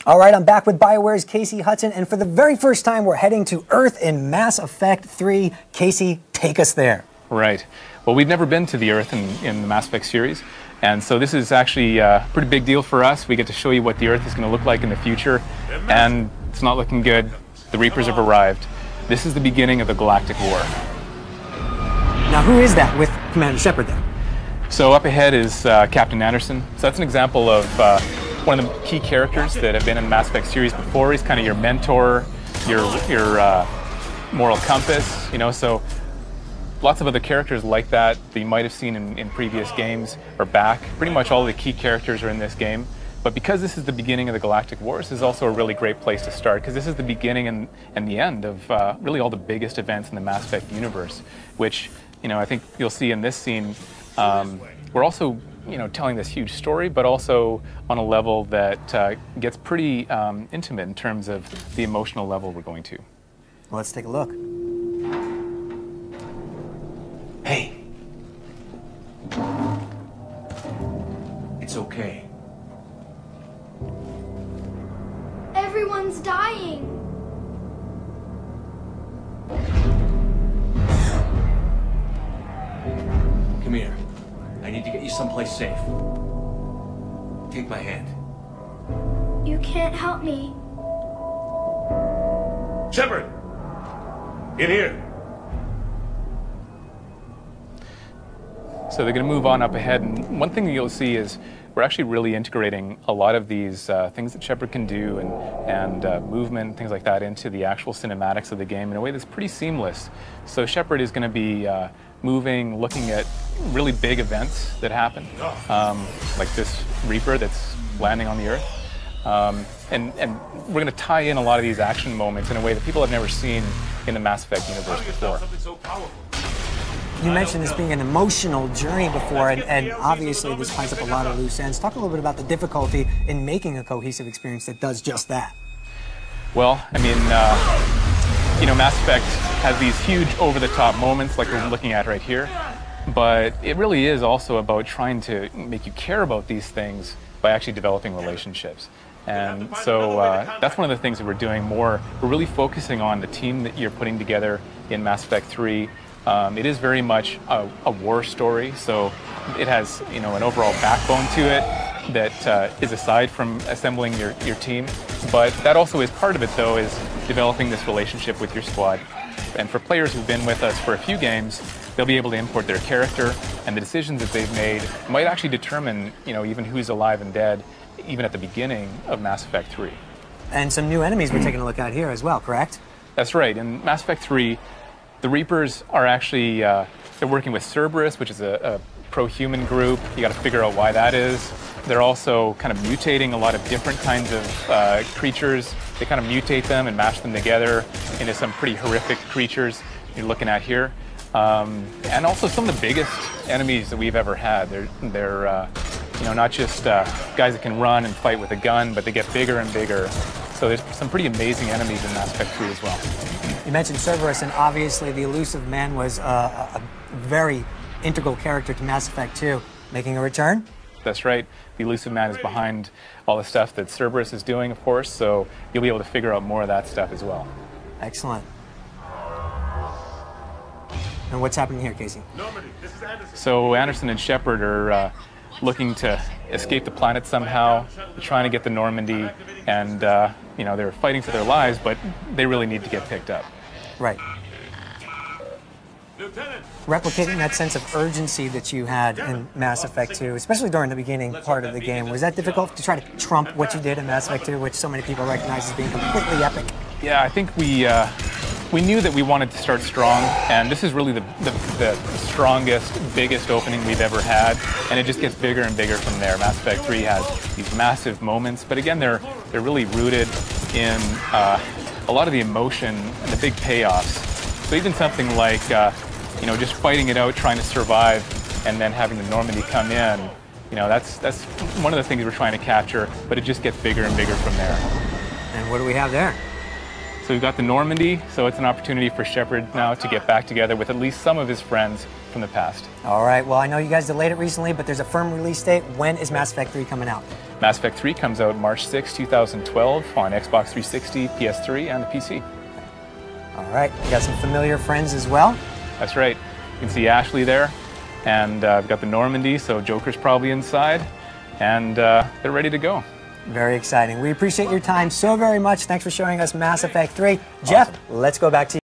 All right, I'm back with BioWare's Casey Hudson, and for the very first time, we're heading to Earth in Mass Effect 3. Casey, take us there. Right. Well, we've never been to the Earth in the Mass Effect series, and so this is actually a pretty big deal for us. We get to show you what the Earth is going to look like in the future, and it's not looking good. The Reapers have arrived. This is the beginning of the Galactic War. Now, who is that with Commander Shepard there? So up ahead is Captain Anderson. So that's an example of one of the key characters that have been in the Mass Effect series before. He's kind of your mentor, your moral compass, you know, so lots of other characters like that you might have seen in previous games are back. Pretty much all the key characters are in this game. But because this is the beginning of the Galactic Wars, this is also a really great place to start, because this is the beginning and the end of really all the biggest events in the Mass Effect universe, which, you know, I think you'll see in this scene. We're also, you know, telling this huge story, but also on a level that gets pretty intimate in terms of the emotional level we're going to. Well, let's take a look. Hey. It's okay. Everyone's dying. Come here. I need to get you someplace safe. Take my hand. You can't help me. Shepard! In here! So they're going to move on up ahead, and one thing that you'll see is we're actually really integrating a lot of these things that Shepard can do and movement, things like that, into the actual cinematics of the game in a way that's pretty seamless. So Shepard is going to be moving, looking at really big events that happen, like this Reaper that's landing on the Earth. And we're going to tie in a lot of these action moments in a way that people have never seen in the Mass Effect universe before. You mentioned this being an emotional journey before, and obviously this ties up a lot of loose ends. Talk a little bit about the difficulty in making a cohesive experience that does just that. Well, I mean, you know, Mass Effect has these huge over-the-top moments like we're looking at right here, but it really is also about trying to make you care about these things by actually developing relationships. And so that's one of the things that we're doing more. We're really focusing on the team that you're putting together in Mass Effect 3. It is very much a war story, so it has, you know, an overall backbone to it that is aside from assembling your team. But that also is part of it, though, is developing this relationship with your squad. And for players who've been with us for a few games, they'll be able to import their character, and the decisions that they've made might actually determine, you know, even who's alive and dead, even at the beginning of Mass Effect 3. And some new enemies we're taking a look at here as well, correct? That's right. In Mass Effect 3, the Reapers are actually, they're working with Cerberus, which is a pro-human group. You got to figure out why that is. They're also kind of mutating a lot of different kinds of creatures. They kind of mutate them and mash them together into some pretty horrific creatures you're looking at here. And also some of the biggest enemies that we've ever had. They're you know, not just guys that can run and fight with a gun, but they get bigger and bigger. So there's some pretty amazing enemies in Mass Effect 3 as well. You mentioned Cerberus, and obviously the Elusive Man was a very integral character to Mass Effect 2. Making a return? That's right. The Elusive Man is behind all the stuff that Cerberus is doing, of course, so you'll be able to figure out more of that stuff as well. Excellent. And what's happening here, Casey? So Anderson and Shepard are looking to escape the planet somehow. They're trying to get to Normandy, and you know, they're fighting for their lives, but they really need to get picked up. Right. Replicating that sense of urgency that you had in Mass Effect 2, especially during the beginning part of the game, was that difficult to try to trump what you did in Mass Effect 2, which so many people recognize as being completely epic? Yeah, I think we knew that we wanted to start strong, and this is really the strongest, biggest opening we've ever had, and it just gets bigger and bigger from there. Mass Effect 3 has these massive moments, but again, they're really rooted in a lot of the emotion and the big payoffs. So even something like you know, just fighting it out, trying to survive, and then having the Normandy come in, you know, that's one of the things we're trying to capture, but it just gets bigger and bigger from there. And what do we have there? So we've got the Normandy, so it's an opportunity for Shepard now to get back together with at least some of his friends from the past. All right, well, I know you guys delayed it recently, but there's a firm release date. When is Mass Effect 3 coming out? Mass Effect 3 comes out March 6, 2012 on Xbox 360, PS3, and the PC. All right, you got some familiar friends as well. That's right. You can see Ashley there, and I've got the Normandy, so Joker's probably inside, and they're ready to go. Very exciting. We appreciate your time so very much. Thanks for showing us Mass Effect 3. Jeff, let's go back to you.